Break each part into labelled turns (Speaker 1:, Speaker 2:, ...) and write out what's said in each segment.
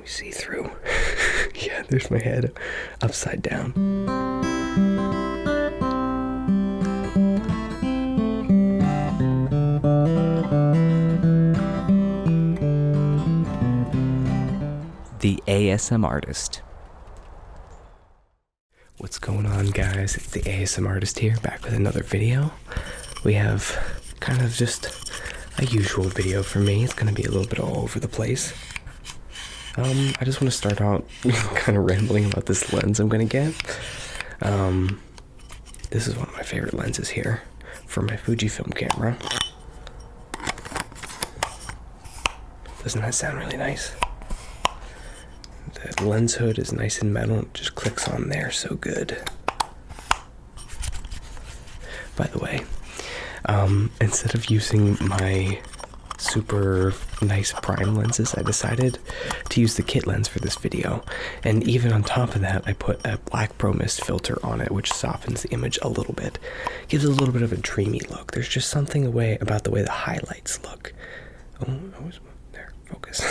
Speaker 1: See through. Yeah, there's my head upside down.
Speaker 2: The ASM Artist.
Speaker 1: What's going on, guys? It's the ASM Artist here, back with another video. We have kind of just a usual video for me. It's going to be a little bit all over the place. I just want to start out kind of rambling about this lens I'm going to get. This is one of my favorite lenses here for my Fujifilm camera. Doesn't that sound really nice? The lens hood is nice and metal. It just clicks on there so good. By the way, instead of using my super nice prime lenses, I decided to use the kit lens for this video. And even on top of that, I put a black pro mist filter on it, which softens the image a little bit. Gives it a little bit of a dreamy look. There's just something about the way the highlights look. Oh, there, focus.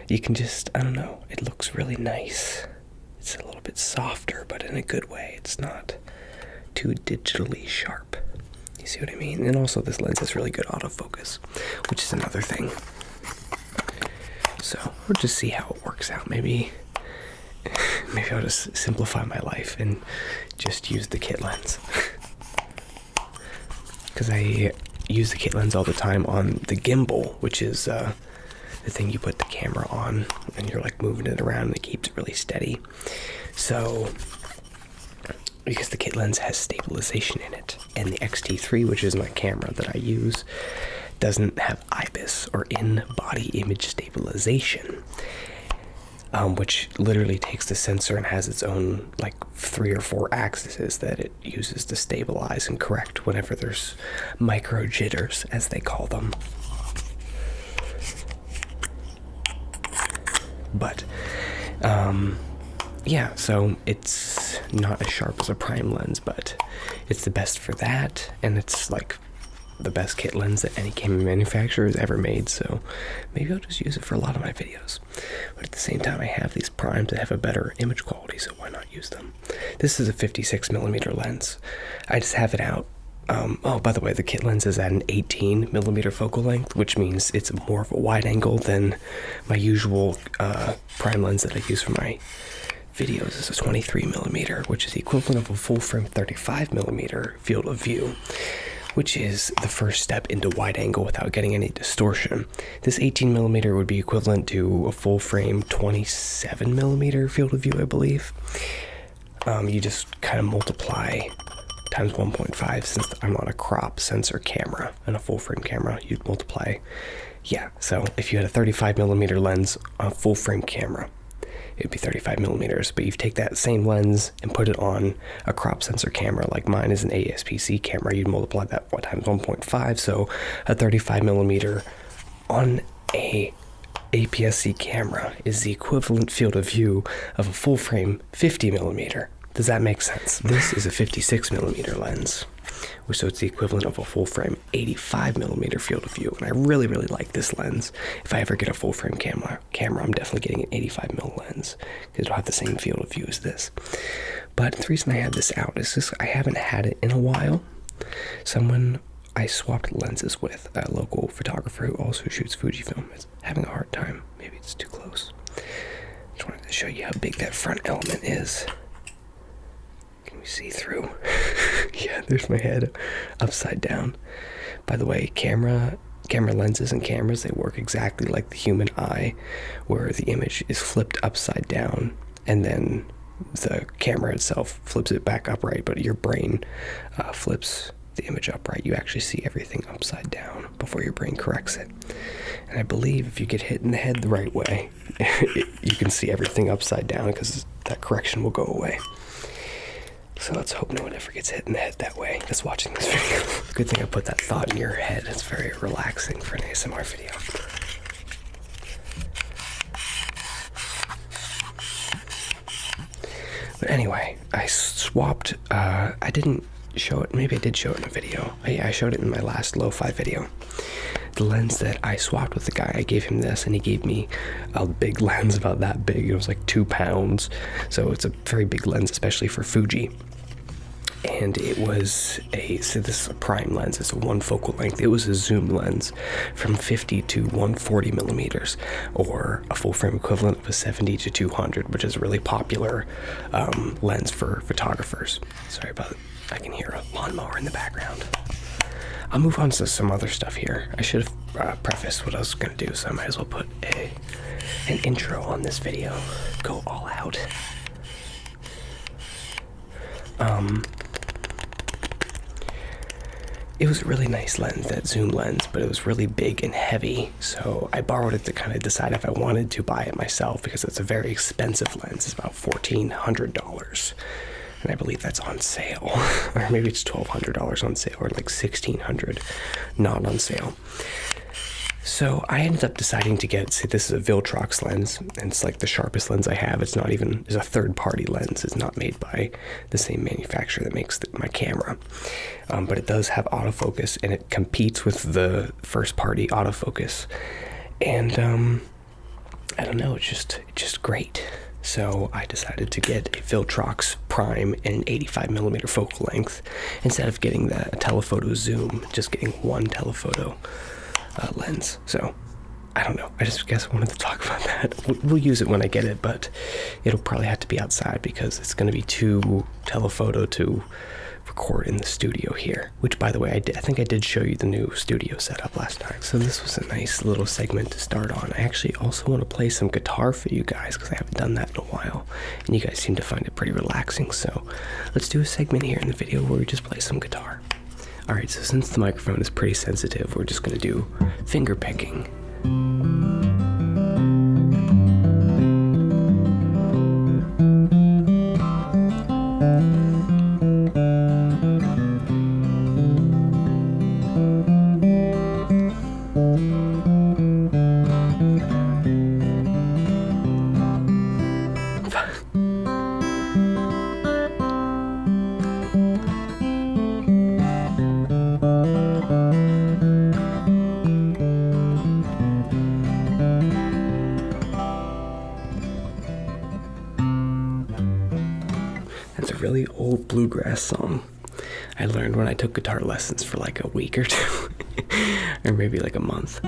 Speaker 1: You can just, I don't know, it looks really nice. It's a little bit softer, but in a good way. It's not too digitally sharp. You see what I mean? And also this lens has really good autofocus, which is another thing. So we'll just see how it works out. Maybe I'll just simplify my life and just use the kit lens. Because I use the kit lens all the time on the gimbal, which is the thing you put the camera on and you're like moving it around and it keeps it really steady. So because the kit lens has stabilization in it, and the X-T3, which is my camera that I use, doesn't have IBIS or in-body image stabilization, which literally takes the sensor and has its own like 3 or 4 axes that it uses to stabilize and correct whenever there's micro jitters, as they call them. But yeah, so it's not as sharp as a prime lens, but it's the best for that, and it's like the best kit lens that any camera manufacturer has ever made, so maybe I'll just use it for a lot of my videos. But at the same time, I have these primes that have a better image quality, so why not use them? This is a 56mm lens. I just have it out. Oh, by the way, the kit lens is at an 18mm focal length, which means it's more of a wide angle than my usual prime lens that I use for my videos. Is a 23mm, which is the equivalent of a full-frame 35mm field of view, which is the first step into wide angle without getting any distortion. This 18mm would be equivalent to a full-frame 27mm field of view, I believe. You just kind of multiply times 1.5, since I'm on a crop sensor camera and a full-frame camera, you'd multiply. Yeah, so if you had a 35mm lens on a full-frame camera, it would be 35mm, but you take that same lens and put it on a crop sensor camera, like mine is an ASPC camera, you'd multiply that times 1.5, so a 35mm on a APS-C camera is the equivalent field of view of a full-frame 50mm. Does that make sense? This is a 56mm lens, so it's the equivalent of a full-frame 85mm field of view, and I really, really like this lens. If I ever get a full-frame camera, I'm definitely getting an 85mm lens, because it'll have the same field of view as this. But the reason I had this out is just I haven't had it in a while. Someone I swapped lenses with, a local photographer who also shoots Fujifilm, is having a hard time. Maybe it's too close. Just wanted to show you how big that front element is. Can we see through? Yeah, there's my head upside down. By the way, camera lenses and cameras, they work exactly like the human eye, where the image is flipped upside down and then the camera itself flips it back upright, but your brain flips the image upright. You actually see everything upside down before your brain corrects it. And I believe if you get hit in the head the right way, you can see everything upside down, because that correction will go away. So let's hope no one ever gets hit in the head that way that's watching this video. Good thing I put that thought in your head. It's very relaxing for an ASMR video. But anyway, I swapped, I didn't show it, maybe I did show it in a video. I showed it in my last lo-fi video. the lens that I swapped with the guy, I gave him this, and he gave me a big lens about that big. It was like 2 pounds, so it's a very big lens, especially for Fuji. And it was so this is a prime lens. It's a 1 focal length. It was a zoom lens from 50 to 140 millimeters, or a full frame equivalent of a 70 to 200, which is a really popular lens for photographers. Sorry about it. I can hear a lawnmower in the background. I'll move on to some other stuff here. I should have prefaced what I was going to do, so I might as well put an intro on this video. Go all out. It was a really nice lens, that zoom lens, but it was really big and heavy, so I borrowed it to kind of decide if I wanted to buy it myself, because it's a very expensive lens. It's about $1,400, and I believe that's on sale. Or maybe it's $1,200 on sale, or like $1,600 not on sale. So I ended up deciding to get, this is a Viltrox lens, and it's like the sharpest lens I have. It's a third-party lens. It's not made by the same manufacturer that makes my camera. But it does have autofocus, and it competes with the first-party autofocus. And I don't know, it's just great. So I decided to get a Viltrox Prime and an 85mm focal length, instead of getting the telephoto zoom, just getting one telephoto lens. So I don't know, I just guess I wanted to talk about that. We'll use it when I get it, but it'll probably have to be outside, because it's going to be too telephoto to record in the studio here, which, by the way, I think I did show you the new studio setup last time. So this was a nice little segment to start on. I actually also want to play some guitar for you guys, because I haven't done that in a while, and you guys seem to find it pretty relaxing. So let's do a segment here in the video where we just play some guitar. Alright, so since the microphone is pretty sensitive, we're just going to do finger picking. That's a really old bluegrass song I learned when I took guitar lessons for like a week or two, or maybe like a month.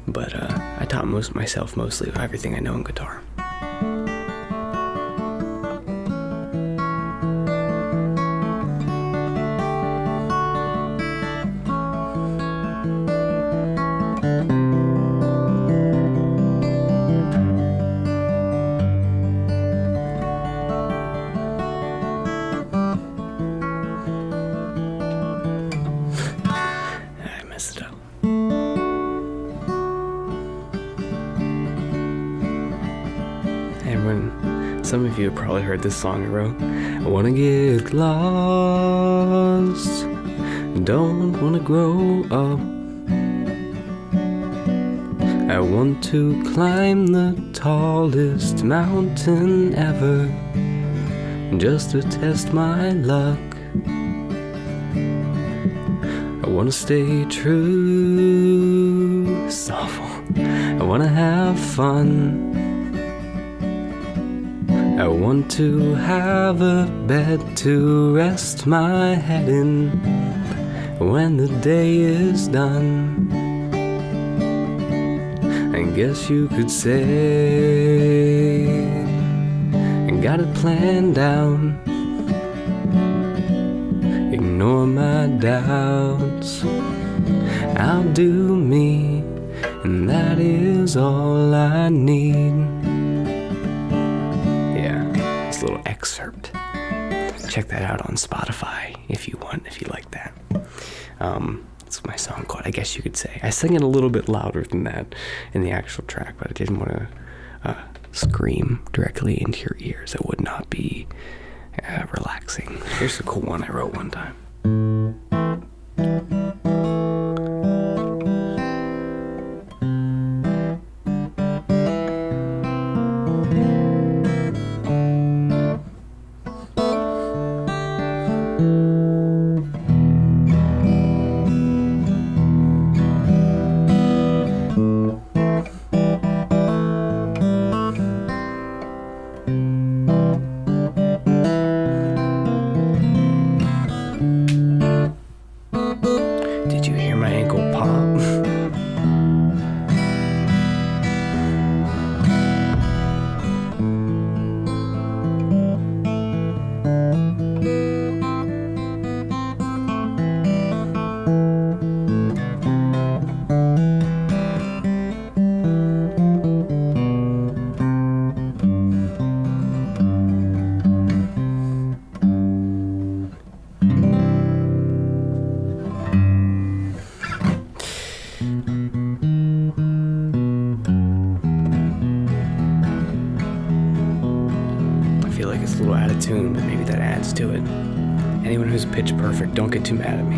Speaker 1: But I taught myself mostly everything I know in guitar. Some of you have probably heard this song I wrote. I wanna get lost, don't wanna grow up. I want to climb the tallest mountain ever, just to test my luck. I wanna stay true, it's awful. I wanna have fun. I want to have a bed to rest my head in when the day is done. I guess you could say I got it planned down. Ignore my doubts, I'll do me, and that is all I need. Little excerpt. Check that out on Spotify if you want, if you like that. It's my song called I Guess You Could Say. I sing it a little bit louder than that in the actual track, but I didn't want to scream directly into your ears. It would not be relaxing. Here's a cool one I wrote one time. little out of tune, but maybe that adds to it. Anyone who's pitch perfect, don't get too mad at me.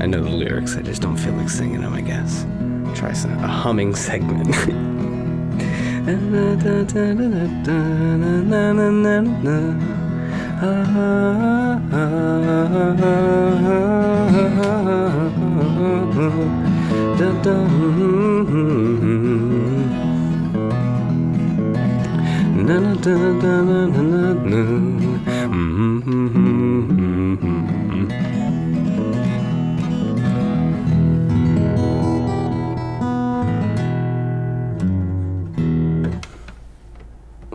Speaker 1: I know the lyrics, I just don't feel like singing them, I guess. Try a humming segment.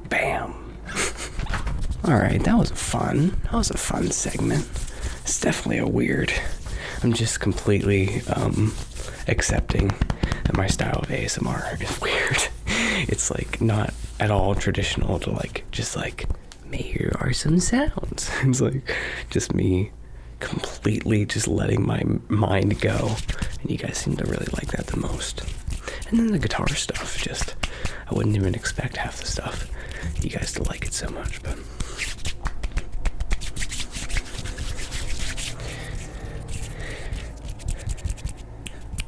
Speaker 1: Bam. Alright, that was a fun segment. It's definitely a weird. I'm just completely accepting that my style of ASMR is weird. It's like not at all traditional to like just like, here are some sounds. It's like just me completely just letting my mind go, and you guys seem to really like that the most. And then the guitar stuff, just I wouldn't even expect half the stuff you guys to like it so much, but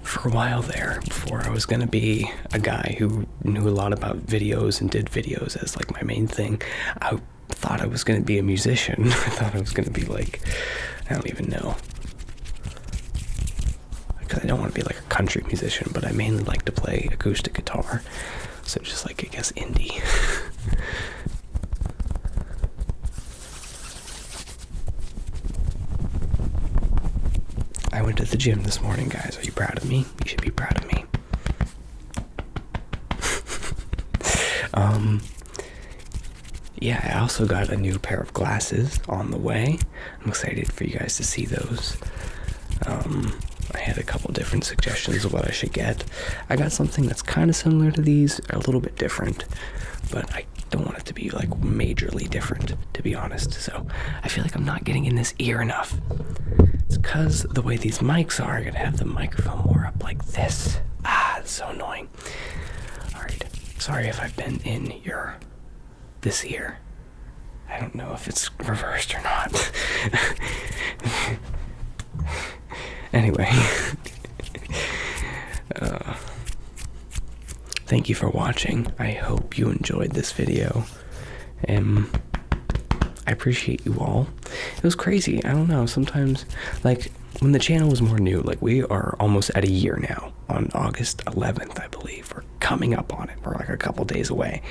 Speaker 1: for a while there, before I was gonna be a guy who knew a lot about videos and did videos as like my main thing, I thought I was gonna be a musician. I thought I was gonna be like, I don't even know, because I don't want to be like a country musician, but I mainly like to play acoustic guitar, so just like, I guess, indie. I went to the gym this morning, guys. Are you proud of me? You should be proud of me. Yeah, I also got a new pair of glasses on the way. I'm excited for you guys to see those. I had a couple different suggestions of what I should get. I got something that's kind of similar to these, a little bit different, but I don't want it to be like majorly different, to be honest. So I feel like I'm not getting in this ear enough. It's because the way these mics are, I gotta have the microphone more up like this. It's so annoying. Alright, sorry if I've been in this ear. I don't know if it's reversed or not. Anyway. Thank you for watching. I hope you enjoyed this video. I appreciate you all. It was crazy. I don't know. Sometimes, like, when the channel was more new, like, we are almost at a year now. On August 11th, I believe. We're coming up on it. We're like a couple days away.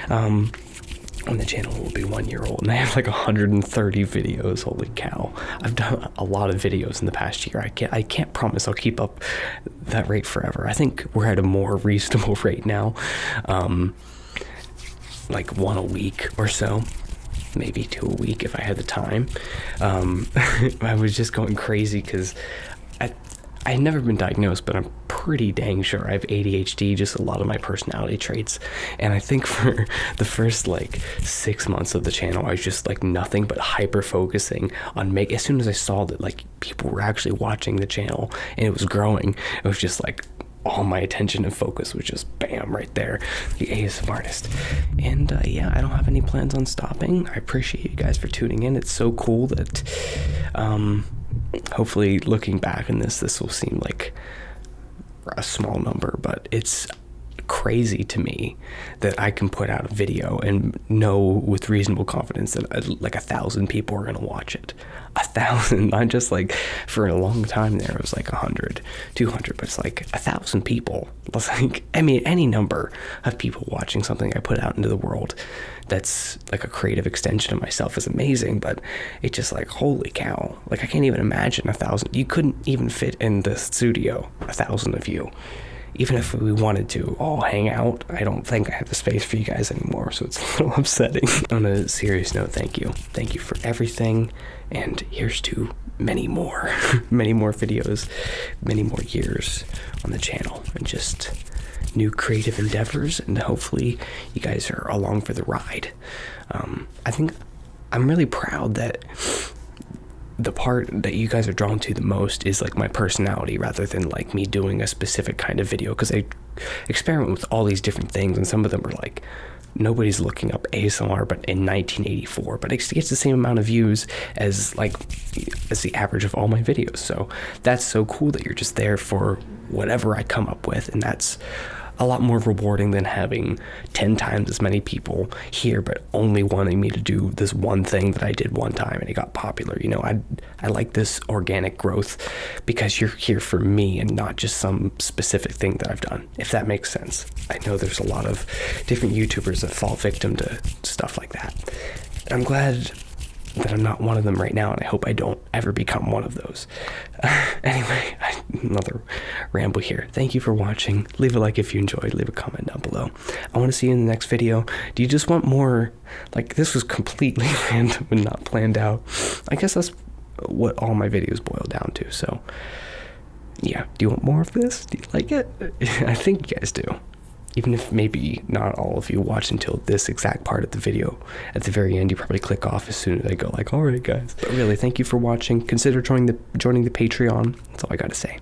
Speaker 1: When the channel will be 1 year old, and I have like 130 videos. Holy cow. I've done a lot of videos in the past year. I can't promise I'll keep up that rate forever. I think we're at a more reasonable rate now. Like one a week or so. Maybe 2 a week if I had the time. I was just going crazy because I had never been diagnosed, but I'm pretty dang sure I have ADHD, just a lot of my personality traits. And I think for the first like 6 months of the channel, I was just like nothing but hyper focusing on as soon as I saw that like people were actually watching the channel and it was growing, it was just like all my attention and focus was just bam right there, the ASMR artist. And yeah, I don't have any plans on stopping. I appreciate you guys for tuning in. It's so cool that hopefully looking back on this will seem like a small number, but it's crazy to me that I can put out a video and know with reasonable confidence that like 1,000 people are going to watch it. 1,000, not just like for a long time there it was like 100, 200, but it's like 1,000 people. It's like, I mean, any number of people watching something I put out into the world that's like a creative extension of myself is amazing, but it's just like, holy cow, like I can't even imagine 1,000. You couldn't even fit in the studio, 1,000 of you. even if we wanted to all hang out, I don't think I have the space for you guys anymore, so it's a little upsetting. On a serious note, thank you. Thank you for everything, and here's to many more, many more videos, many more years on the channel, and just new creative endeavors, and hopefully you guys are along for the ride. I think I'm really proud that the part that you guys are drawn to the most is like my personality rather than like me doing a specific kind of video, because I experiment with all these different things, and some of them are like nobody's looking up ASMR but in 1984, but it gets the same amount of views as the average of all my videos. So that's so cool that you're just there for whatever I come up with, and that's a lot more rewarding than having 10 times as many people here but only wanting me to do this one thing that I did one time and it got popular. You know, I like this organic growth because you're here for me and not just some specific thing that I've done, if that makes sense. I know there's a lot of different YouTubers that fall victim to stuff like that. I'm glad that I'm not one of them right now, and I hope I don't ever become one of those. Anyway, another ramble here. Thank you for watching. Leave a like if you enjoyed. Leave a comment down below. I want to see you in the next video. Do you just want more? Like, this was completely random and not planned out. I guess that's what all my videos boil down to. So, yeah. Do you want more of this? Do you like it? I think you guys do. Even if maybe not all of you watch until this exact part of the video, at the very end, you probably click off as soon as I go like, all right, guys. But really, thank you for watching. Consider joining the Patreon. That's all I got to say.